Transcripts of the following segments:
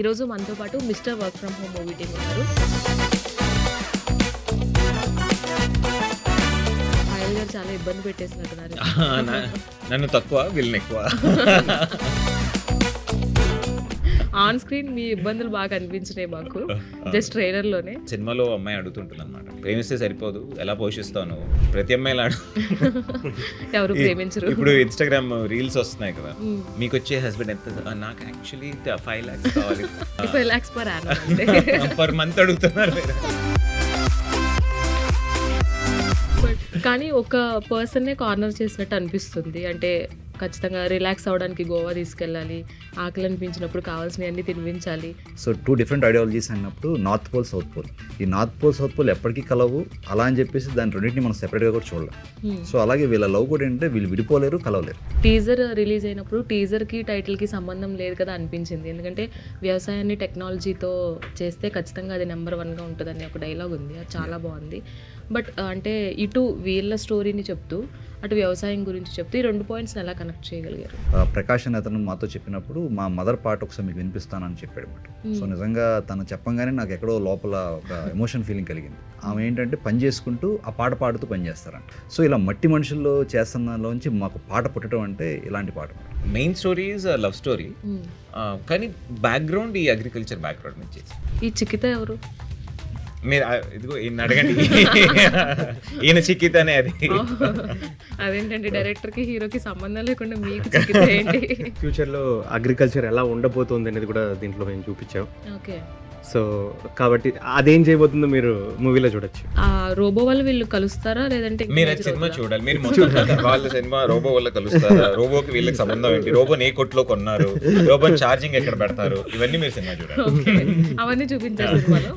ఈరోజు మనతో పాటు mister work from home movie team ఉన్నారు. పాయల్ గారు చాలా ఇబ్బంది పెట్టేసినట్టున్నారు. నన్ను తక్కువ వీళ్ళని ఎక్కువ. ఆన్ స్క్రీన్ మీ ఇబ్బందులు బాగా అనిపించినాయి మాకు జస్ట్ ట్రైలర్ లోనే. సినిమాలో అమ్మాయి అడుగుతుంటుంది అనమాట, ప్రేమిస్తే సరిపోదు ఎలా పోషిస్తాను, ప్రతి అమ్మాయిలా ఎవరు ప్రేమించరు. ఇప్పుడు ఇన్స్టాగ్రామ్ రీల్స్ వస్తున్నాయి కదా, మీకు వచ్చే హస్బెండ్ ఎంత, నాకు యాక్చువల్లీ 5 lakhs కావాలి, 5 lakhs per annum per month అడుగుతున్నారు. కానీ ఒక పర్సన్నే కార్నర్ చేసినట్టు అనిపిస్తుంది. అంటే ఖచ్చితంగా రిలాక్స్ అవ్వడానికి గోవా తీసుకెళ్ళాలి, ఆకలి అనిపించినప్పుడు కావాల్సినవి అన్నీ తినిపించాలి. సో 2 different ఐడియాలజీస్ అన్నప్పుడు నార్త్ పోల్ సౌత్ పోల్, ఈ నార్త్ పోల్ సౌత్ పోల్ ఎప్పటికీ కలవు అలా అని చెప్పేసి దాని రెండింటిని మనం సెపరేట్గా కూడా చూడలేం. సో అలాగే వీళ్ళ లవ్ కూడా ఏంటంటే వీళ్ళు విడిపోలేరు, కలవలేరు. టీజర్ రిలీజ్ అయినప్పుడు టీజర్కి టైటిల్కి సంబంధం లేదు కదా అనిపించింది. ఎందుకంటే వ్యవసాయాన్ని టెక్నాలజీతో చేస్తే ఖచ్చితంగా అది నెంబర్ 1గా ఉంటుందని ఒక డైలాగ్ ఉంది, అది చాలా బాగుంది. బట్ అంటే ఇటు వీళ్ళ స్టోరీని చెప్తూ అటు వ్యవసాయం గురించి చెప్తూ ఈ 2 పాయింట్స్ని ఎలా కనెక్ట్ చేయగలిగారు? ప్రకాష్ అని అతను మాతో చెప్పినప్పుడు మా మదర్ పార్ట్ ఒకసారి మీకు వినిపిస్తానని చెప్పాడు అనమాట. సో నిజంగా తను చెప్పంగానే నాకు ఎక్కడో లోపల ఒక ఎమోషన్ ఫీలింగ్ కలిగింది. ఆమె ఏంటంటే పని చేసుకుంటూ ఆ పాట పాడుతూ పని చేస్తారంట. సో ఇలా మట్టి మనుషుల్లో చేస్తున్న దానిలోంచి మాకు పాట పుట్టడం అంటే ఇలాంటి పాట. Main story is love story, కానీ బ్యాక్గ్రౌండ్ ఈ అగ్రికల్చర్ బ్యాక్గ్రౌండ్ నుంచి. ఈ చికిత ఎవరు? మీరు ఇదిగో ఈయన అడగండి, ఈయన చిక్కితేనే అది. అదేంటండి, డైరెక్టర్కి హీరోకి సంబంధం లేకుండా మీకు చికిత ఏంటి? ఫ్యూచర్లో అగ్రికల్చర్ ఎలా ఉండబోతుంది అనేది కూడా దీంట్లో మేము చూపించాం. ఓకే, సో కాబట్టి అదేం చేయబోతుందో మీరు మూవీలో చూడొచ్చు. ఆ రోబో వాళ్ళు వీళ్ళు కలుస్తారా లేదంటే మీరు అది సినిమా చూడాలి. మీరు మొత్తం వాళ్ళ సినిమా రోబో వల్ల కలుస్తారా, రోబోకి వీళ్ళకి సంబంధం ఏంటి, రోబోని ఏ కొట్లో కొన్నారు, రోబోని ఛార్జింగ్ ఎక్కడ పెడతారు, ఇవన్నీ మీరు సినిమా చూడాలి. ఓకే, అవన్నీ చూపించారు సినిమాలో.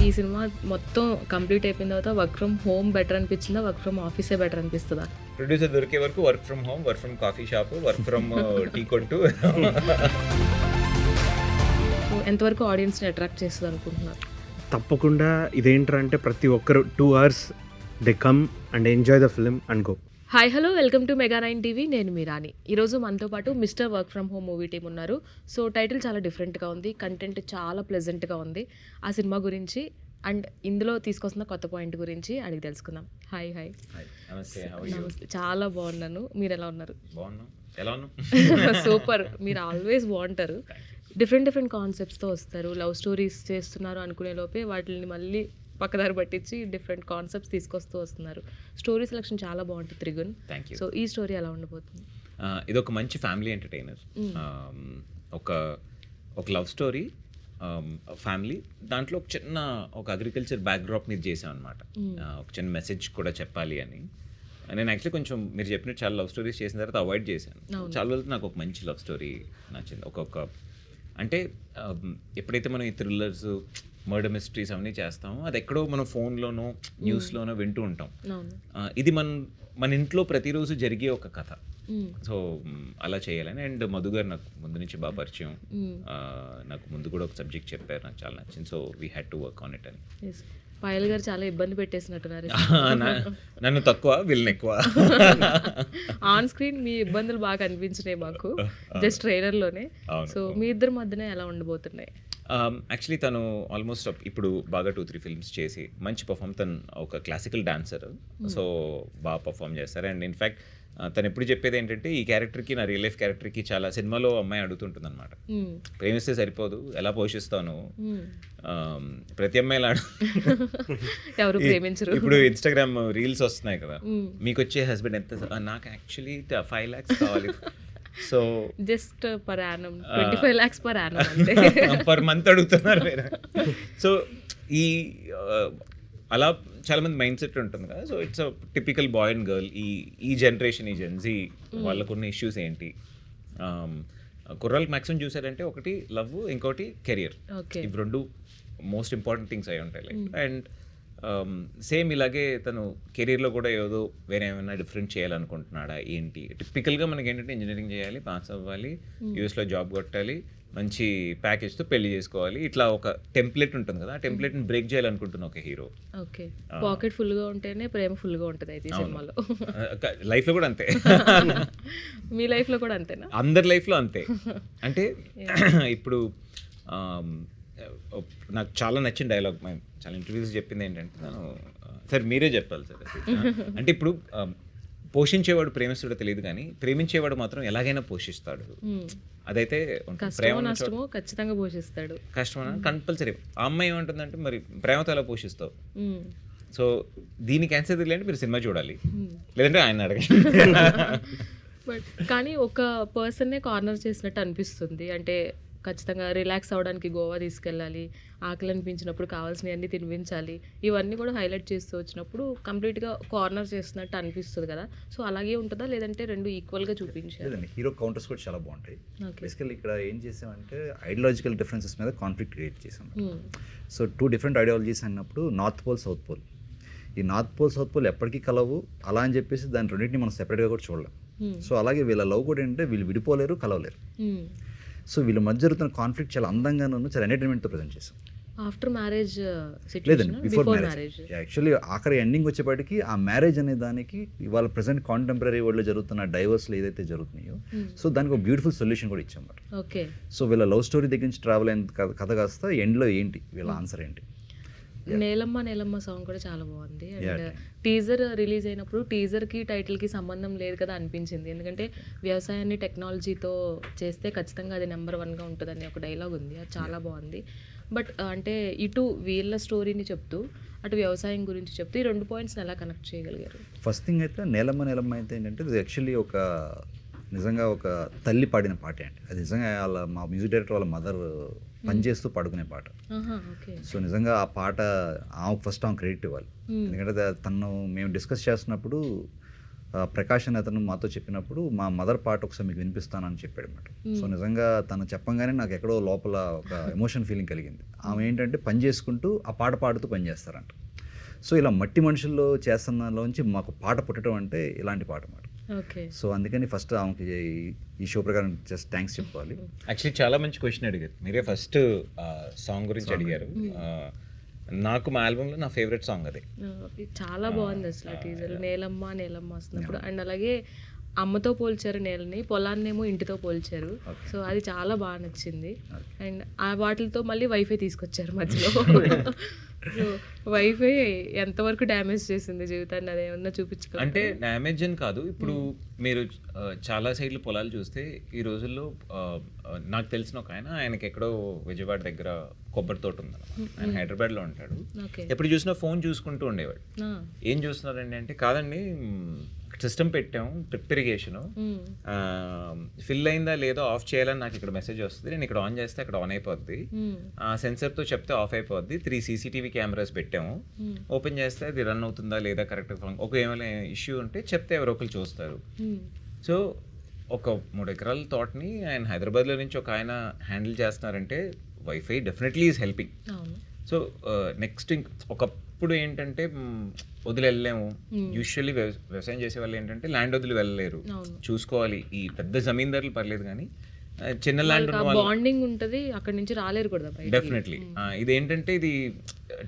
ఈ సినిమా మొత్తం కంప్లీట్ అయిపోయిన తర్వాత వర్క్ ఫ్రమ్ హోమ్ బెటర్ అనిపించిందా, వర్క్ ఫ్రమ్ ఆఫీసే బెటర్ అనిపిస్తుందా? ప్రొడ్యూసర్ దొరికే వరకు work from home, work from coffee shop, work from tea కొట్టు. ఎంతవరకు ఆడియన్స్ని అట్రాక్ట్ చేస్తుంది అనుకుంటున్నారు? తప్పకుండా ఇదేంటంటే ప్రతి ఒక్కరు 2 hours they come and enjoy the film and go. Hi hello, welcome to mega 9 TV. నేను మీ రాణి. ఈరోజు మనతో పాటు mister work from home movie team ఉన్నారు. సో టైటిల్ చాలా డిఫరెంట్గా ఉంది, కంటెంట్ చాలా ప్లెజెంట్గా ఉంది. ఆ సినిమా గురించి అండ్ ఇందులో తీసుకొస్తున్న కొత్త పాయింట్ గురించి అడిగి తెలుసుకుందాం. Hi hi. నమస్తే, చాలా బాగున్నాను. మీరు ఎలా ఉన్నారు? సూపర్, మీరు ఆల్వేస్ బాగుంటారు. డిఫరెంట్ కాన్సెప్ట్స్తో వస్తారు, లవ్ స్టోరీస్ చేస్తున్నారు అనుకునే లోపే వాటిని మళ్ళీ పక్కదారి పట్టించి డిఫరెంట్ కాన్సెప్ట్స్ తీసుకొస్తూ వస్తున్నారు. స్టోరీ సెలెక్షన్ చాలా బాగుంటుంది త్రిగుణ్. Thank you. సో ఈ స్టోరీ ఎలా ఉండబోతుంది? ఇది ఒక మంచి ఫ్యామిలీ ఎంటర్టైనర్, ఒక లవ్ స్టోరీ, ఫ్యామిలీ, దాంట్లో ఒక అగ్రికల్చర్ బ్యాక్డ్రాప్ మీద చేసాం అనమాట. ఒక చిన్న మెసేజ్ కూడా చెప్పాలి అని. నేను యాక్చువల్లీ కొంచెం మీరు చెప్పినట్టు చాలా లవ్ స్టోరీస్ చేసిన తర్వాత అవాయిడ్ చేశాను. చాలా రోజులు నాకు ఒక మంచి లవ్ స్టోరీ నచ్చింది. అంటే ఎప్పుడైతే మనం ఈ థ్రిల్లర్స్, మర్డర్ మిస్టరీస్ అవన్నీ చేస్తామో అది ఎక్కడో మనం ఫోన్లోనో న్యూస్లోనో వింటూ ఉంటాం. ఇది మన ఇంట్లో ప్రతిరోజు జరిగే ఒక కథ. సో అలా చేయాలని. అండ్ మధు గారు నాకు ముందు నుంచి బాగా పరిచయం, నాకు ముందు కూడా ఒక సబ్జెక్ట్ చెప్పారు, నాకు చాలా నచ్చింది. So we had to work on it అని. పాయల్ గారు చాలా ఇబ్బంది పెట్టేసినట్టున్నారు. నన్ను తక్కువ వీళ్ళని ఎక్కువ. ఆన్ స్క్రీన్ మీ ఇబ్బందులు బాగా అనిపించినాయి మాకు జస్ట్ ట్రైలర్ లోనే. సో మీ ఇద్దరి మధ్యన ఎలా ఉండబోతున్నాయి? యాక్చువల్లీ తను ఆల్మోస్ట్ ఇప్పుడు బాగా 2-3 ఫిల్మ్స్ చేసి మంచి పర్ఫామ్. తను ఒక క్లాసికల్ డాన్సర్, సో బాగా పర్ఫామ్ చేస్తారు. అండ్ ఇన్ఫ్యాక్ట్ తను ఎప్పుడు చెప్పేది ఏంటంటే ఈ క్యారెక్టర్కి, నా రియల్ లైఫ్ క్యారెక్టర్కి చాలా సినిమాలో అమ్మాయి అడుగుతుంటుంది అనమాట, ప్రేమిస్తే సరిపోదు ఎలా పోషిస్తాను, ప్రతి అమ్మాయిలా. ఎవరు ప్రేమించరు. ఇప్పుడు ఇన్స్టాగ్రామ్ రీల్స్ వస్తున్నాయి కదా, మీకు వచ్చే హస్బెండ్ ఎంత, నాకు యాక్చువల్లీ 5 lakhs కావాలి, so just per annum 25 lakhs per annum అంటే పర్ మంత్ అడుగుతున్నారు మీరు. సో అలా చాలా మంది మైండ్ సెట్ ఉంటుంది కదా. So it's typical boy and girl. ఈ జనరేషన్, ఈ జెన్జీ వాళ్ళకున్న ఇష్యూస్ ఏంటి, కుర్రాళ్ళకి మ్యాక్సిమం చూసారంటే ఒకటి లవ్, ఇంకోటి కెరియర్. ఇవి 2 మోస్ట్ ఇంపార్టెంట్ థింగ్స్ అయి ఉంటాయి లైక్. అండ్ సేమ్ ఇలాగే తను కెరీర్లో కూడా ఏదో వేరే ఏమైనా డిఫరెంట్ చేయాలనుకుంటున్నాడా ఏంటి? టిపికల్గా మనకి ఏంటంటే ఇంజనీరింగ్ చేయాలి, పాస్ అవ్వాలి, యూఎస్లో జాబ్ కొట్టాలి, మంచి ప్యాకేజ్తో పెళ్లి చేసుకోవాలి, ఇట్లా ఒక టెంప్లెట్ ఉంటుంది కదా, ఆ టెంప్లెట్ని బ్రేక్ చేయాలనుకుంటున్న ఒక హీరో. ఓకే, పాకెట్ ఫుల్గా ఉంటేనే ప్రేమ ఫుల్గా ఉంటుంది అయితే ఈ సినిమాలో. లైఫ్లో కూడా అంతే. మీ లైఫ్లో కూడా అంతేనా? అందరి లైఫ్లో అంతే. అంటే ఇప్పుడు నాకు చాలా నచ్చిన డైలాగ్, చాలా ఇంటర్వ్యూస్ చెప్పింది ఏంటంటే, నేను సార్ మీరే చెప్పాలి సార్ అంటే ఇప్పుడు పోషించేవాడు ప్రేమిస్తాడో తెలియదు కానీ ప్రేమించేవాడు మాత్రం ఎలాగైనా పోషిస్తాడు. అదైతే కష్టమో నష్టమో ఖచ్చితంగా పోషిస్తాడు. కష్టమా కంపల్సరీ. ఆ అమ్మాయి ఏమంటుందంటే మరి ప్రేమతో ఎలా పోషిస్తావు? సో దీనికి ఆన్సర్ తెలియాలంటే మీరు సినిమా చూడాలి, లేదంటే ఆయన అడగండి. బట్ కానీ ఒక పర్సన్నే కార్నర్ చేసినట్టు అనిపిస్తుంది. అంటే ఖచ్చితంగా రిలాక్స్ అవ్వడానికి గోవా తీసుకెళ్ళాలి, ఆకలి అనిపించినప్పుడు కావాల్సినవన్నీ తినిపించాలి, ఇవన్నీ కూడా హైలైట్ చేస్తూ వచ్చినప్పుడు కంప్లీట్గా కార్నర్ చేసినట్టు అనిపిస్తుంది కదా. సో అలాగే ఉంటుందా లేదంటే రెండు ఈక్వల్గా చూపించారు? లేదండి, హీరో కౌంటర్స్ కూడా చాలా బాగుంటాయి. Okay. బేసికల్లీ ఇక్కడ ఏం చేసామంటే ఐడియాలజికల్ డిఫరెన్సెస్ మీద కాన్ఫ్లిక్ట్ క్రియేట్ చేసాం. సో 2 డిఫరెంట్ ఐడియాలజీస్ అన్నప్పుడు నార్త్ పోల్ సౌత్ పోల్, ఈ నార్త్ పోల్ సౌత్ పోల్ ఎప్పటికీ కలవు, అలా అని చెప్పేసి దాని రెండింటిని మనం సెపరేట్గా కూడా చూడలేం. సో అలాగే వీళ్ళ లవ్ కూడా ఏంటంటే వీళ్ళు విడిపోలేరు, కలవలేరు. సో వీళ్ళ మధ్య జరుగుతున్న కాన్ఫ్లిక్ట్ చాలా అందంగానూ చాలా ఎంటర్టైన్మెంట్తో ప్రజెంట్ చేసాం. ఆఫ్టర్ మ్యారేజ్ లేదండి, బిఫోర్ మ్యారేజ్. యాక్చువల్లీ ఆఖరి ఎండింగ్ వచ్చేప్పటికి ఆ మ్యారేజ్ అనే దానికి ఇవాళ ప్రెసెంట్ కాంటెంపరీ వరల్డ్లో జరుగుతున్న డైవర్స్లు ఏదైతే జరుగుతున్నాయో, సో దానికి ఒక బ్యూటిఫుల్ సొల్యూషన్ కూడా ఇచ్చాం. ఓకే, సో వీళ్ళ లవ్ స్టోరీ దగ్గర నుంచి ట్రావెల్ అయిన కథ కాస్త ఎండ్లో ఏంటి వీళ్ళ ఆన్సర్ ఏంటి. నేలమ్మ నేలమ్మ సాంగ్ కూడా చాలా బాగుంది. అండ్ టీజర్ రిలీజ్ అయినప్పుడు టీజర్కి టైటిల్కి సంబంధం లేదు కదా అనిపించింది. ఎందుకంటే వ్యవసాయాన్ని టెక్నాలజీతో చేస్తే ఖచ్చితంగా అది నెంబర్ 1గా ఉంటుందని ఒక డైలాగ్ ఉంది, అది చాలా బాగుంది. బట్ అంటే ఇటు వీళ్ళ స్టోరీని చెప్తూ అటు వ్యవసాయం గురించి చెప్తూ ఈ 2 పాయింట్స్ని ఎలా కనెక్ట్ చేయగలిగారు? ఫస్ట్ థింగ్ అయితే నేలమ్మ నేలమ్మ అయితే ఏంటంటే ఇది యాక్చువల్లీ ఒక నిజంగా ఒక తల్లి పాడిన పాటే అండి. అది నిజంగా వాళ్ళ మా మ్యూజిక్ డైరెక్టర్ వాళ్ళ మదర్ పనిచేస్తూ పాడుకునే పాట. సో నిజంగా ఆ పాట ఆమెకు ఫస్ట్ ఆమె క్రెడిట్ ఇవ్వాలి. ఎందుకంటే తను మేము డిస్కస్ చేస్తున్నప్పుడు ప్రకాష్ అని అతను మాతో చెప్పినప్పుడు మా మదర్ పాట ఒకసారి మీకు వినిపిస్తానని చెప్పాడు అన్నమాట. సో నిజంగా తను చెప్పంగానే నాకు ఎక్కడో లోపల ఒక ఎమోషన్ ఫీలింగ్ కలిగింది. ఆమె ఏంటంటే పని చేసుకుంటూ ఆ పాట పాడుతూ పని చేస్తారంట. సో ఇలా మట్టి మనుషుల్లో చేస్తున్న దానిలోంచి మాకు పాట పుట్టడం అంటే ఇలాంటి పాట అన్నమాట. సో అందుకని ఫస్ట్ ఆమెకి ఈ షో ప్రకారం జస్ట్ థ్యాంక్స్ చెప్పుకోవాలి. యాక్చువల్లీ చాలా మంచి క్వశ్చన్ అడిగారు. మీరే ఫస్ట్ సాంగ్ గురించి అడిగారు. నాకు మా ఆల్బమ్లో నా ఫేవరెట్ సాంగ్ అది. చాలా బాగుంది అసలు టీజర్. నేలమ్మ నేలమ్మ వస్తున్నప్పుడు అండ్ అలాగే అమ్మతో పోల్చారు నేలని, పొలాన్నేమో ఇంటితో పోల్చారు. సో అది చాలా బాగా నచ్చింది. అండ్ ఆ వాటితో మళ్ళీ వైఫై తీసుకొచ్చారు మధ్యలో. సో వైఫై ఎంతవరకు డ్యామేజ్ చేసింది జీవితాన్ని అదేమన్నా చూపించుకో. అంటే డ్యామేజ్ అని కాదు, ఇప్పుడు మీరు చాలా సైడ్లు పొలాలు చూస్తే ఈ రోజుల్లో నాకు తెలిసిన ఒక ఆయనకి ఎక్కడో విజయవాడ దగ్గర కొబ్బరి తోట ఉంది, ఆయన హైదరాబాద్లో ఉంటాడు. ఎప్పుడు చూసినా ఫోన్ చూసుకుంటూ ఉండేవాడు. ఏం చూస్తున్నారండి అంటే, కాదండి సిస్టమ్ పెట్టాము డ్రిప్ ఇరిగేషన్, ఫిల్ అయిందా లేదో ఆఫ్ చేయాలని నాకు ఇక్కడ మెసేజ్ వస్తుంది, నేను ఇక్కడ ఆన్ చేస్తే అక్కడ ఆన్ అయిపోద్ది, సెన్సర్తో చెప్తే ఆఫ్ అయిపోద్ది, 3 CCTV కెమెరాస్ పెట్టాము, ఓపెన్ చేస్తే అది రన్ అవుతుందా లేదా కరెక్ట్, ఒక ఏమైనా ఇష్యూ ఉంటే చెప్తే ఎవరో ఒకరు చూస్తారు. సో ఒక 3 ఎకరాల తోటని ఆయన హైదరాబాద్లో నుంచి ఒక ఆయన హ్యాండిల్ చేస్తున్నారంటే wifi definitely is helping. So next ఒకప్పుడు ఏంటంటే వదిలి వెళ్ళలేము. యూజువల్లీ వ్యవసాయం చేసే వాళ్ళు ఏంటంటే ల్యాండ్ వదిలి వెళ్ళలేరు, చూసుకోవాలి. ఈ పెద్ద జమీందారులు పర్లేదు కానీ చిన్న ల్యాండ్ బాండింగ్ ఉంటుంది, అక్కడ నుంచి రాలేరు కూడా. డెఫినెట్లీ ఇదేంటంటే ఇది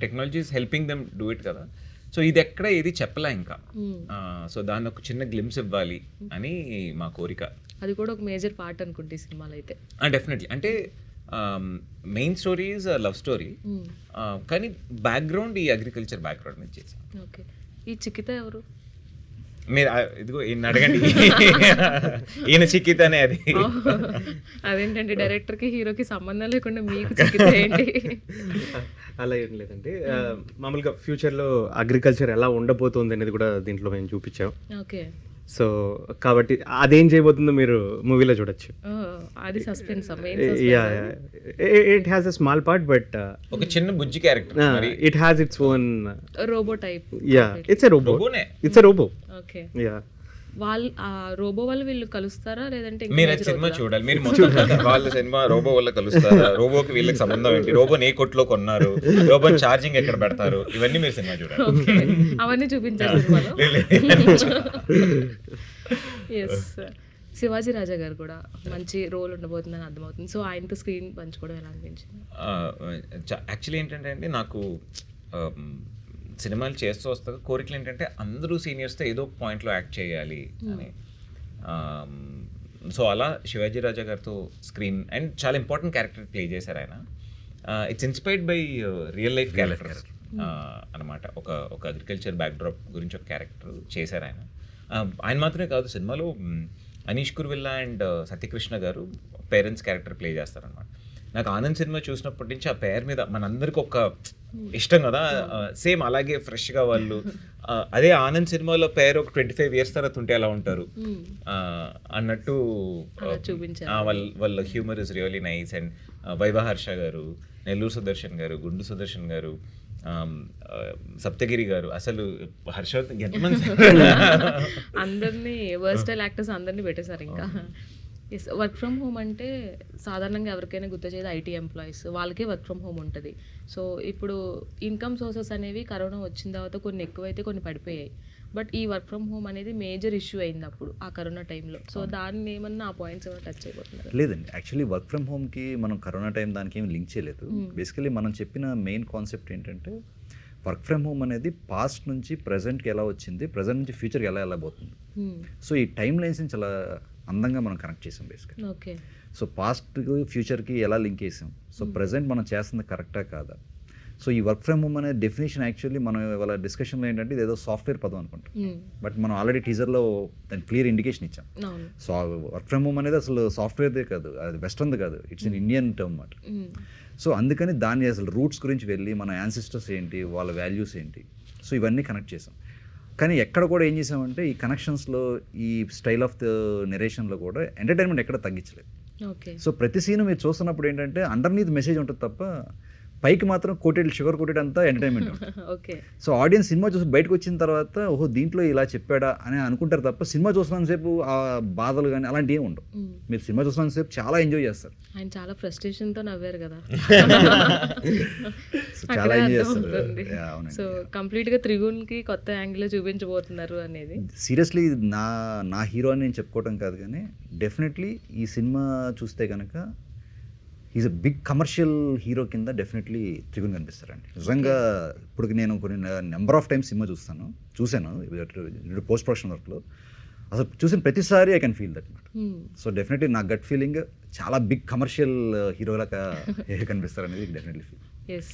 technology is helping them do it కదా. సో ఇది ఎక్కడ ఏది చెప్పలే ఇంకా. సో దాన్ని ఒక చిన్న గ్లిమ్స్ ఇవ్వాలి అని మా కోరిక. అది కూడా ఒక మేజర్ పార్ట్ అనుకుంటే ఈ సినిమాలో అయితే. డెఫినెట్లీ అంటే main story is love story, కానీ బ్యాక్గ్రౌండ్ ఈ అగ్రికల్చర్ బ్యాక్గ్రౌండ్ మీద చేసాం. ఓకే, ఈ చికిత ఎవరు? మీరు ఇదిగో ఈయన అడగండి. ఈయన చికితనే అది. అదేంటంటే డైరెక్టర్కి హీరోకి సంబంధం లేకుండా మీకు చికిత ఏంటి? అలా ఏం లేదండి, మామూలుగా ఫ్యూచర్లో అగ్రికల్చర్ ఎలా ఉండబోతుంది అనేది కూడా దీంట్లో మేము చూపించాం. ఓకే, సో కాబట్టి అదేం చేయబోతుందో మీరు మూవీలో చూడొచ్చు. అది suspense. It has a small part but ఒక చిన్న బుజ్జి character, it has its own robo type. It's a robo. It's a robo. Okay, ya వాళ్ళు ఆ రోబో వాళ్ళు వీళ్ళు కలుస్తారా లేదంటే ఇంకా మీరు major సినిమా అవుతుందా? చూడాలి, మీరు మొత్తం వాళ్ళ సినిమా రోబో వల్ల కలుస్తారా, రోబోకి వీళ్ళకి సంబంధం ఏంటి, రోబోని ఏ కొట్లో కొన్నారు, రోబో ఛార్జింగ్ ఎక్కడ పెడతారు, ఇవన్నీ మీరు సినిమా చూడాలి. ఓకే, అవన్నీ చూపించారు సినిమాలో. ఎస్, శివాజీ రాజా గారు కూడా మంచి రోల్ ఉండబోతుందని అర్థమవుతుంది. సో ఆయనతో స్క్రీన్ పంచుకోవడం ఎలా అనిపించింది? యాక్చువల్లీ ఏంటంటే అండి, నాకు సినిమాలు చేస్తూ వస్తాక కోరికలు ఏంటంటే అందరూ సీనియర్స్తో ఏదో పాయింట్లో యాక్ట్ చేయాలి అని. సో అలా శివాజీ రాజా గారితో స్క్రీన్ అండ్ చాలా ఇంపార్టెంట్ క్యారెక్టర్ ప్లే చేశారు ఆయన. It's inspired by real life character అనమాట. ఒక అగ్రికల్చర్ బ్యాక్డ్రాప్ గురించి ఒక క్యారెక్టర్ చేశారు ఆయన. ఆయన మాత్రమే కాదు, సినిమాలో అనీష్ కుర్విల్లా అండ్ సత్యకృష్ణ గారు పేరెంట్స్ క్యారెక్టర్ ప్లే చేస్తారనమాట. నాకు ఆనంద్ సినిమా చూసినప్పటి నుంచి ఆ పేరు మీద మనందరికి ఒక ఇష్టం కదా, సేమ్ అలాగే ఫ్రెష్గా వాళ్ళు అదే ఆనంద్ సినిమాలో పేరు ఒక 25 years తర్వాత ఉంటే ఎలా ఉంటారు అన్నట్టు చూపించారు. వాళ్ళ humour is really nice. And Viva Harsha garu, Nellore Sudarshan గారు, గుండు సుదర్శన్ గారు, సప్తగిరి గారు, అసలు హర్షవర్ధన్ ఎంతమంది అందరినీ వర్స్టైల్ యాక్టర్స్ అందరినీ పెట్టేశారు. ఇంకా ఎస్, వర్క్ ఫ్రమ్ హోమ్ అంటే సాధారణంగా ఎవరికైనా గుర్తొచ్చేది ఐటీ ఎంప్లాయీస్, వాళ్ళకే వర్క్ ఫ్రమ్ హోమ్ ఉంటుంది. సో ఇప్పుడు ఇన్కమ్ సోర్సెస్ అనేవి కరోనా వచ్చిన తర్వాత కొన్ని ఎక్కువైతే కొన్ని పడిపోయాయి. బట్ ఈ వర్క్ ఫ్రమ్ హోమ్ అనేది మేజర్ ఇష్యూ అయింది అప్పుడు ఆ కరోనా టైంలో. సో దాన్ని ఏమన్నా ఆ పాయింట్స్ ఏమైనా టచ్ అయిపోతున్నారు? లేదండి, యాక్చువల్లీ వర్క్ ఫ్రమ్ హోమ్కి మనం కరోనా టైం దానికి ఏమి లింక్ చేయలేదు. బేసికలీ మనం చెప్పిన మెయిన్ కాన్సెప్ట్ ఏంటంటే వర్క్ ఫ్రమ్ హోమ్ అనేది పాస్ట్ నుంచి ప్రజెంట్కి ఎలా వచ్చింది, ప్రజెంట్ నుంచి ఫ్యూచర్కి ఎలా వెళ్ళబోతుంది. సో ఈ టైం లైన్స్ని చాలా అందంగా మనం కనెక్ట్ చేసాం బేసిక్గా. ఓకే, సో పాస్ట్కి ఫ్యూచర్కి ఎలా లింక్ చేసాం, సో ప్రజెంట్ మనం చేస్తుంది కరెక్టా కాదా. సో ఈ వర్క్ ఫ్రమ్ హోమ్ అనే డెఫినేషన్ యాక్చువల్లీ మనం ఇవాళ డిస్కషన్లో ఏంటంటే ఇదేదో సాఫ్ట్వేర్ పదం అనుకుంటాం, బట్ మనం ఆల్రెడీ టీజర్లో దాని క్లియర్ ఇండికేషన్ ఇచ్చాం. సో వర్క్ ఫ్రమ్ హోమ్ అనేది అసలు సాఫ్ట్వేర్దే కాదు, అది వెస్టర్న్ది కాదు, ఇట్స్ ఇన్ ఇండియన్ టర్మ్ అన్నమాట. సో అందుకని దాన్ని అసలు రూట్స్ గురించి వెళ్ళి మన యాన్సిస్టర్స్ ఏంటి, వాళ్ళ వాల్యూస్ ఏంటి, సో ఇవన్నీ కనెక్ట్ చేసాం. కానీ ఎక్కడ కూడా ఏం చేసామంటే ఈ కనెక్షన్స్లో ఈ స్టైల్ ఆఫ్ ద నెరేషన్లో కూడా ఎంటర్టైన్మెంట్ ఎక్కడ తగ్గించలేదు. సో ప్రతి సీన్ మీరు చూస్తున్నప్పుడు ఏంటంటే అండర్నీత్ మెసేజ్ ఉంటుంది తప్ప పైకి మాత్రం కోటెడ్ షుగర్ కోటెడ్ అంతా entertainment. Okay, so audience cinema చూసి బయటకు వచ్చిన తర్వాత ఓహో దీంట్లో ఇలా చెప్పాడా అని అనుకుంటారు తప్ప సినిమా చూసినంతసేపు ఆ బాధలు కానీ అలాంటివి ఏమి ఉండవు. మీరు సినిమా చూసినంతసేపు చాలా ఎంజాయ్ చేస్తారు. ఆయన చాలా ఫ్రస్ట్రేషన్తో నవ్వారు కదా, చాలా ఎంజాయ్ చేస్తారు. సో కంప్లీట్గా త్రిగుణ్కి కొత్త యాంగిల్లో చూపించబోతున్నారు అనేది. సీరియస్లీ నా హీరో అని నేను చెప్పుకోవటం కాదు, కానీ డెఫినెట్లీ ఈ సినిమా చూస్తే కనుక is a big commercial hero కింద డెఫినెట్లీ త్రిగుణ్ కనిపిస్తారండి. నిజంగా ఇప్పుడు నేను కొన్ని నెంబర్ ఆఫ్ టైమ్స్ సినిమా చూశాను పోస్ట్ ప్రొడక్షన్ వర్క్లో. అసలు చూసిన ప్రతిసారి ఐ కెన్ ఫీల్ దట్ అనమాట. సో డెఫినెట్లీ నా గట్ ఫీలింగ్ చాలా బిగ్ కమర్షియల్ హీరోలాగా కనిపిస్తారనేది డెఫినెట్లీ ఫీల్. ఎస్,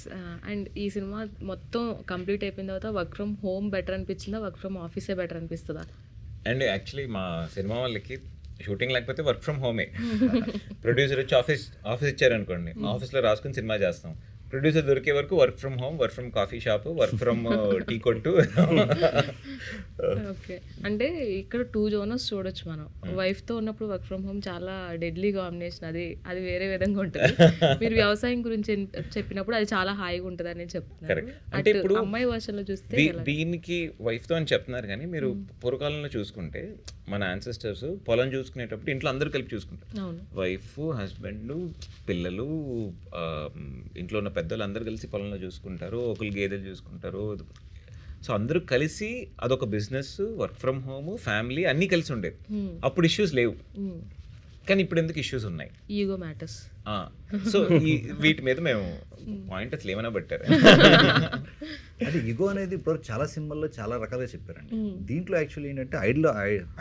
అండ్ ఈ సినిమా మొత్తం కంప్లీట్ అయిపోయిన తర్వాత వర్క్ ఫ్రమ్ హోమ్ బెటర్ అనిపించిందా, వర్క్ ఫ్రమ్ ఆఫీసే బెటర్ అనిపిస్తుందా? అండ్ యాక్చువల్లీ మా సినిమా వాళ్ళకి షూటింగ్ లేకపోతే వర్క్ ఫ్రమ్ హోమే. ప్రొడ్యూసర్ వచ్చి ఆఫీస్ ఇచ్చారనుకోండి, ఆఫీస్లో రాసుకుని సినిమా చేస్తాం. ప్రొడ్యూసర్ దొరికే వరకు work from home, work from coffee shop, work from tea కొట్టు. ఓకే, అంటే ఇక్కడ 2 జోనర్స్ చూడొచ్చు మనం. వైఫ్తో ఉన్నప్పుడు వర్క్ ఫ్రమ్ హోమ్ చాలా డెడ్లీ కాంబినేషన్, అది వేరే విధంగా ఉంటుంది. మీరు వ్యవసాయం గురించి చెప్పినప్పుడు అది చాలా హాయిగా ఉంటుంది అని చెప్తున్నారు. అంటే ఇప్పుడు అమ్మాయి వర్షన్లో చూస్తే దీనికి వైఫ్తో అని చెప్తున్నారు, కానీ మీరు పూర్వకాలంలో చూసుకుంటే మన యాన్సెస్టర్స్ పొలం చూసుకునేటప్పుడు ఇంట్లో అందరూ కలిపి చూసుకుంటారు. వైఫ్, హస్బెండ్, పిల్లలు, ఇంట్లో ఉన్న పెద్దలు అందరూ కలిసి పొలంలో చూసుకుంటారు, ఒకరు గేదెలు చూసుకుంటారు. సో అందరూ కలిసి అదొక business, work from home, family అన్నీ కలిసి ఉండేది. అప్పుడు ఇష్యూస్ లేవు, కానీ ఇప్పుడు ఎందుకు ఇష్యూస్ ఉన్నాయి? Ego matters. సో వీటి మీద మేము పాయింట్ అసలు ఏమైనా పెట్టారు. అంటే ఈగో అనేది ఇప్పుడు చాలా సినిమాల్లో చాలా రకాలుగా చెప్పారండి. దీంట్లో యాక్చువల్లీ ఏంటంటే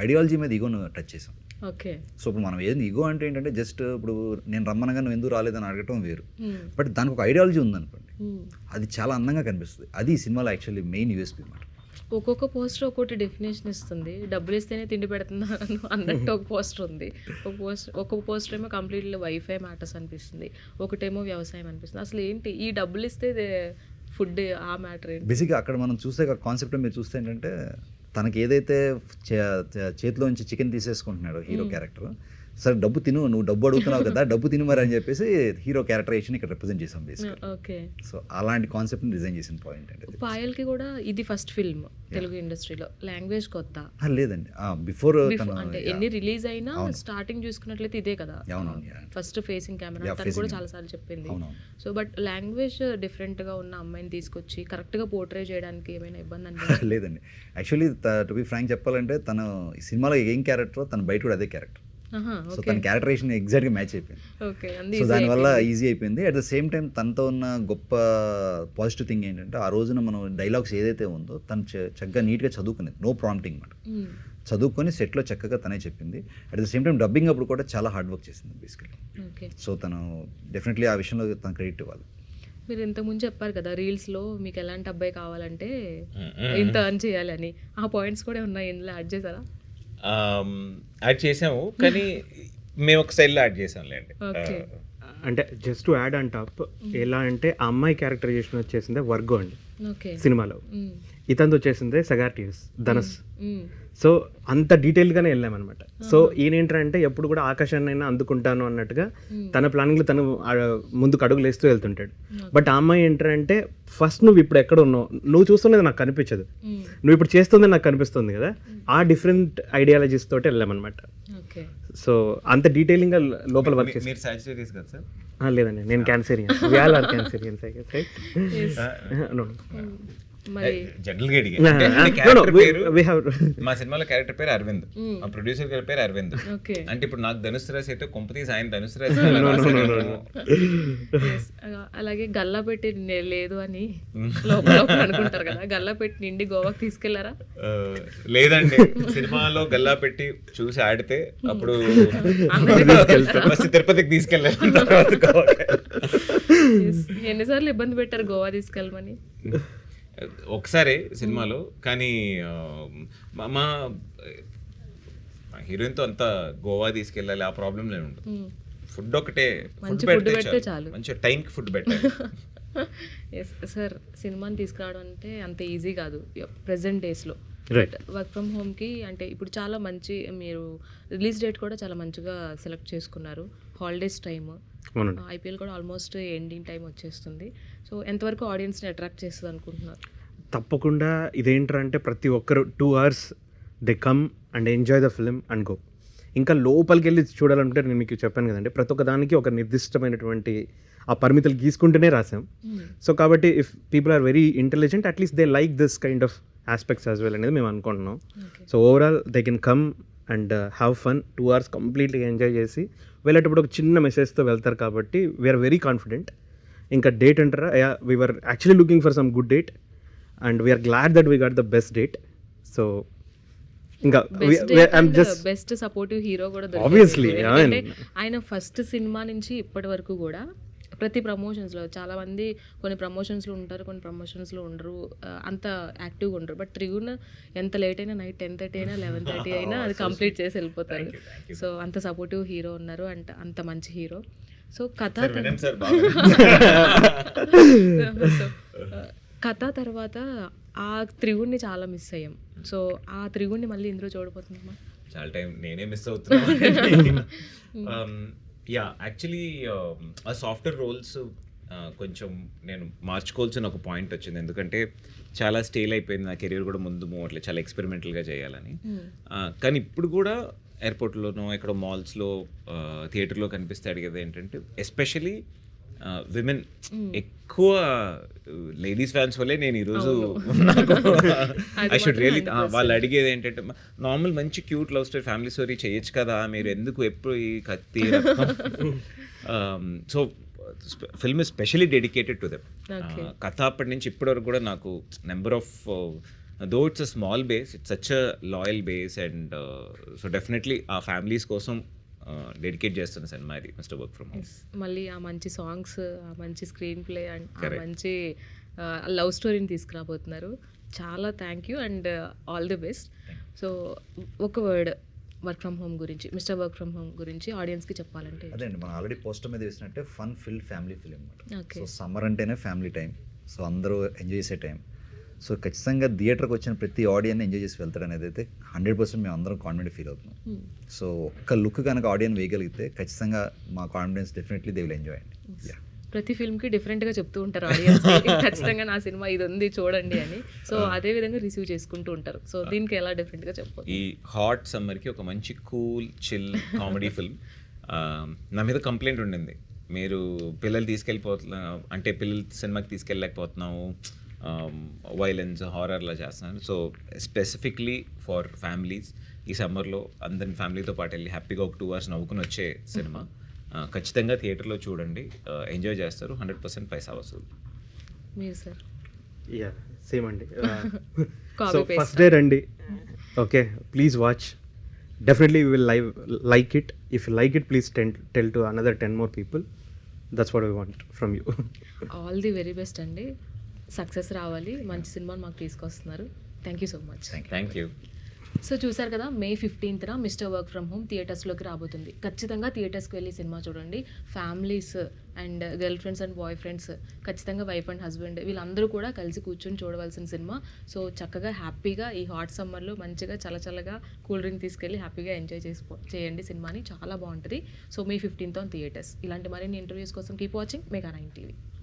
ఐడియాలజీ మీద ఈగోను టచ్ చేసాం. ఓకే, సో ఇప్పుడు మనం ఏది ఈగో అంటే ఏంటంటే జస్ట్ ఇప్పుడు నేను రమ్మనగా నువ్వు ఎందుకు రాలేదని అడగటం వేరు, బట్ దానికి ఒక ఐడియాలజీ ఉందనుకోండి, అది చాలా అందంగా కనిపిస్తుంది. అది ఈ సినిమాలో యాక్చువల్లీ మెయిన్ యూఎస్పీ అన్నమాట. ఒక్కొక్క పోస్టర్ ఒక్కొక్కటి డెఫినేషన్ ఇస్తుంది. డబ్బులు ఇస్తేనే తిండి పెడుతున్నాను అన్నట్టు ఒక పోస్టర్ ఉంది. ఒక్కొక్క పోస్టర్ ఏమో కంప్లీట్లీ వైఫై మ్యాటర్స్ అనిపిస్తుంది, ఒకటేమో వ్యవసాయం అనిపిస్తుంది. అసలు ఏంటి ఈ డబ్బులు ఇస్తే ఫుడ్ ఆ మ్యాటర్ ఏంటి? బేసిక్గా అక్కడ మనం చూసే కాన్సెప్ట్ మీరు చూస్తే ఏంటంటే తనకి ఏదైతే చేతిలోంచి చికెన్ తీసేసుకుంటున్నాడో హీరో క్యారెక్టర్, సరే డబ్బు తిను, నువ్వు డబ్బు అడుగుతున్నావు కదా, డబ్బు తిను మరి అని చెప్పేసి హీరో క్యారెక్టరైజేషన్ ఇక్కడ రిప్రజెంట్ చేసాం బేసిక్. ఓకే. సో అలాంటి కాన్సెప్ట్ని డిజైన్ చేసిన పాయింట్ అండి. పాయల్కి కూడా ఇది ఫస్ట్ ఫిల్మ్ తెలుగు ఇండస్ట్రీలో, లాంగ్వేజ్ కొత్త. లేదండి, బిఫోర్ అంటే ఎన్ని రిలీజ్ అయినా స్టార్టింగ్ చూసుకున్నట్లయితే ఇదే కదా ఫస్ట్ ఫేసింగ్ కెమెరా, తను కూడా చాలా సార్లు చెప్పింది. సో బట్ లాంగ్వేజ్ డిఫరెంట్ గా ఉన్న అమ్మాయిని తీసుకొచ్చి కరెక్ట్ గా పోర్ట్రే చేయడానికి ఏమైనా ఇబ్బంది అంటే? లేదండి, యాక్చువల్లీ టు బి ఫ్రాంక్ చెప్పాలంటే తను ఈ సినిమాలో ఏం క్యారెక్టర్, తన బయట కూడా అదే క్యారెక్టర్. సో తన క్యారెక్టరేషన్ ఎగ్జాక్ట్గా మ్యాచ్ అయిపోయింది. సో దానివల్ల ఈజీ అయిపోయింది. అట్ ద సేమ్ టైం తనతో ఉన్న గొప్ప పాజిటివ్ థింగ్ ఏంటంటే ఆ రోజున మనం డైలాగ్స్ ఏదైతే ఉందో తను చక్కగా నీట్గా చదువుకునేది, నో ప్రాంప్టింగ్ మాట, చదువుకొని సెట్లో చక్కగా తనే చెప్పింది. At the same time dubbing అప్పుడు కూడా చాలా హార్డ్ వర్క్ చేసింది బేసికలీ. సో తను డెఫినెట్లీ ఆ విషయంలో తన క్రెడిట్ ఇవ్వాలి. మీరు ఇంతకుముందు చెప్పారు కదా రీల్స్లో మీకు ఎలాంటి అబ్బాయి కావాలంటే ఇంత అర్న్ చేయాలని, ఆ పాయింట్స్ కూడా ఉన్నాయి, ఇందులో యాడ్ చేశారా? యాడ్ చేసాము, కానీ మేము ఒక స్టైల్లో యాడ్ చేసాంలేండి. అంటే just to add on top, ఎలా అంటే ఆ అమ్మాయి క్యారెక్టరైజేషన్ వచ్చేసిందే వర్గో అండి సినిమాలో, ఇతను వచ్చేసిందే సగార్టియస్ ధనస్. సో అంత డీటెయిల్గానే వెళ్ళామన్నమాట. సో ఈయన ఏంటంటే ఎప్పుడు కూడా ఆకాశాన్ని అయినా అందుకుంటాను అన్నట్టుగా తన ప్లానింగ్లో తను ముందుకు అడుగులు వేస్తూ వెళ్తుంటాడు. బట్ ఆ అమ్మాయి ఏంటంటే ఫస్ట్ నువ్వు ఇప్పుడు ఎక్కడ ఉన్నావు, నువ్వు చూస్తున్నది నాకు కనిపించదు, నువ్వు ఇప్పుడు చేస్తుంది నాకు కనిపిస్తుంది కదా, ఆ డిఫరెంట్ ఐడియాలజీస్ తోటి వెళ్ళామన్నమాట. సో అంత డీటెయిలింగ్గా లోపల వర్క్ చేసి. మీరు సాజిటేరియస్ కదా సార్? లేదండి, నేను Cancerian. We all are Cancerians I guess, right? మా సినిమాలో క్యారెక్టర్ పేరు అరవింద్, మా ప్రొడ్యూసర్ గారి పేరు అరవింద్. అంటే ఇప్పుడు నాకు ధనుసు రాసి అయితే కొంపతీసి ఆయన ధనుసు రాసి. అలాగే గల్లా పెట్టి లేదు అని లోపల అనుకుంటారు కదా, గల్లా పెట్టి నిండి గోవాకి తీసుకెళ్లారా? లేదండి, సినిమాలో గల్లా పెట్టి చూసి ఆడితే అప్పుడు తిరుపతికి తీసుకెళ్ళారు. ఎన్నిసార్లు ఇబ్బంది పెట్టారు గోవా తీసుకెళ్ళమని? ఒకసారి సినిమాలో, కానీ మా హీరోయిన్తో అంతా గోవా తీసుకెళ్ళాలి ఆ ప్రాబ్లం లేదు ఉండదు. ఫుడ్ ఒకటే, ఫుడ్ పెడితే చాలు, మంచి టైంకి ఫుడ్ పెట్టాలి. ఎస్ సార్, సినిమాని తీసుకురావడం అంటే అంత ఈజీ కాదు ప్రెసెంట్ డేస్లో. వర్క్ ఫ్రమ్ హోమ్కి అంటే ఇప్పుడు చాలా మంచి, మీరు రిలీజ్ డేట్ కూడా చాలా మంచిగా సెలెక్ట్ చేసుకున్నారు, హాలిడేస్ టైమ్, ఐపీఎల్ కూడా ఆల్మోస్ట్ ఎండింగ్ టైం వచ్చేస్తుంది. సో ఎంతవరకు ఆడియన్స్ని అట్రాక్ట్ చేస్తుంది అనుకుంటున్నారు? తప్పకుండా ఇదేంటంటే ప్రతి ఒక్కరు 2 hours they come and enjoy the film and go. ఇంకా లోపలికి వెళ్ళి చూడాలంటే నేను మీకు చెప్పాను కదండి, ప్రతి ఒక్క దానికి ఒక నిర్దిష్టమైనటువంటి ఆ పరిమితులు గీసుకుంటూనే రాసాం. సో కాబట్టి if people are very intelligent, at least they like this kind of aspects as well అనేది మేము అనుకుంటున్నాం. So overall they can come and have fun, 2 hours కంప్లీట్గా ఎంజాయ్ చేసి వెళ్ళేటప్పుడు ఒక చిన్న మెసేజ్తో వెళ్తారు. కాబట్టి వీఆర్ వెరీ కాన్ఫిడెంట్. ఇంకా డేట్ అంటారా, we're actually looking for some good date and we're glad that we got the best date. So ఇంకా బెస్ట్ సపోర్టివ్ హీరో కూడా ఆబ్వియస్లీ ఆయన ఫస్ట్ సినిమా నుంచి ఇప్పటి వరకు కూడా ప్రతి ప్రమోషన్స్లో చాలామంది కొన్ని ప్రమోషన్స్లో ఉంటారు, కొన్ని ప్రమోషన్స్లో ఉండరు, అంత యాక్టివ్గా ఉండరు. బట్ త్రిగుణ ఎంత లేట్ అయినా నైట్ 10:30 అయినా 11:30 అయినా అది కంప్లీట్ చేసి వెళ్ళిపోతారు. సో అంత సపోర్టివ్ హీరో ఉన్నారు, అంటే అంత మంచి హీరో. సో కథ తర్వాత ఆ త్రిగుణ్ణి చాలా మిస్ అయ్యాం. సో ఆ త్రిగుణ్ణి మళ్ళీ ఇందులో చూడబోతున్నామా? చాలా టైం నేనే మిస్ అవుతున్నాను. యా, యాక్చువల్లీ ఆ సాఫ్ట్వేర్ రోల్స్ కొంచెం నేను మార్చుకోవాల్సిన ఒక పాయింట్ వచ్చింది, ఎందుకంటే చాలా స్టేల్ అయిపోయింది నా కెరీర్ కూడా, ముందు అట్లా చాలా ఎక్స్పెరిమెంటల్గా చేయాలని. కానీ ఇప్పుడు కూడా ఎయిర్పోర్ట్లోనో ఎక్కడో మాల్స్లో థియేటర్లో కనిపిస్తే అడిగేది ఏంటంటే ఎస్పెషలీ విమెన్, ఎక్కువ లేడీస్ ఫ్యాన్స్ వల్లే నేను ఈరోజు ఐ షుడ్ రియలీ, వాళ్ళు అడిగేది ఏంటంటే నార్మల్ మంచి cute love story family story చేయొచ్చు కదా, మీరు ఎందుకు ఎప్పుడు ఈ కత్తి. So film is especially dedicated to them. కథ అప్పటి నుంచి ఇప్పటి వరకు కూడా నాకు number of, though it's a small base, it's such a loyal base, and so definitely ఆ ఫ్యామిలీస్ కోసం డెడికేట్ చేస్తున్న సినిమా ఇది మిస్టర్ వర్క్ ఫ్రమ్ హోమ్. మళ్ళీ ఆ మంచి సాంగ్స్, ఆ మంచి స్క్రీన్ ప్లే అండ్ ఆ మంచి లవ్ స్టోరీని తీసుకురాబోతున్నారు. చాలా thank you and all the best. So ఒక వర్డ్ వర్క్ ఫ్రమ్ హోమ్ గురించి, మిస్టర్ వర్క్ ఫ్రమ్ హోమ్ గురించి ఆడియన్స్కి చెప్పాలంటే? అదే అండి, మనం ఆల్రెడీ పోస్టర్ మీద వేసినట్టే ఫన్ ఫిల్ ఫ్యామిలీ ఫిలిం అనమాట. సో సమ్మర్ అంటేనే ఫ్యామిలీ టైం, సో అందరూ ఎంజాయ్ చేసే టైం. సో ఖచ్చితంగా థియేటర్కి వచ్చిన ప్రతి ఆడియన్ ఎంజాయ్ చేసి వెళ్తాడు అనేది అయితే 100% మేము అందరం కాన్ఫిడెంట్ ఫీల్ అవుతున్నాం. సో ఒక్క లుక్ కనుక ఆడియన్ వేయగలిగితే ఖచ్చితంగా మా confidence definitely they will enjoy అండి. Yeah. ప్రతి ఫిల్మ్కి డిఫరెంట్గా చెప్తూ ఉంటారు ఆడియన్స్ ఖచ్చితంగా నా సినిమా ఇది ఉంది చూడండి అని. సో అదే విధంగా రిసీవ్ చేసుకుంటూ ఉంటారు. సో దీనికి ఎలా డిఫరెంట్గా చెప్పవచ్చు? ఈ హాట్ సమ్మర్కి ఒక మంచి కూల్ చిల్ కామెడీ ఫిల్మ్. నా మీద కంప్లైంట్ ఉండింది, మీరు పిల్లలు తీసుకెళ్ళిపోతున్నా అంటే పిల్లలు సినిమాకి తీసుకెళ్ళలేకపోతున్నాము, వైలెన్స్ హారర్లా చేస్తున్నాను. సో స్పెసిఫిక్లీ ఫర్ ఫ్యామిలీస్ ఈ సమ్మర్లో అందరి ఫ్యామిలీతో పాటు వెళ్ళి హ్యాపీగా ఒక 2 hours నవ్వుకుని వచ్చే సినిమా. ఖచ్చితంగా థియేటర్లో చూడండి, ఎంజాయ్ చేస్తారు. 100% పైసా వసూలు. మీరు సార్? యా సేమ్ అండి. Copy so paste. First day రండి, okay, please watch, definitely you will like it. If you like it please tell to another 10 more people. That's what we want from you. All the very best అండి. Success రావాలి, మంచి సినిమాని మాకు తీసుకొస్తున్నారు. Thank you so much. Thank you. So చూసారు కదా, May 15th mister work from home థియేటర్స్లోకి రాబోతుంది. ఖచ్చితంగా థియేటర్స్కి వెళ్ళి సినిమా చూడండి. Families and girlfriends and boyfriends, ఖచ్చితంగా వైఫ్ అండ్ హస్బెండ్ వీళ్ళందరూ కూడా కలిసి కూర్చొని చూడవలసిన సినిమా. సో చక్కగా హ్యాపీగా ఈ హాట్ సమ్మర్లో మంచిగా చల్లచల్లగా కూల్ డ్రింక్ తీసుకెళ్ళి హ్యాపీగా ఎంజాయ్ చేయండి సినిమాని. చాలా బాగుంటుంది. So May 15th theatres. ఇలాంటి మరిన్ని ఇంటర్వ్యూస్ కోసం కీప్ వాచింగ్ మెగా 9 TV.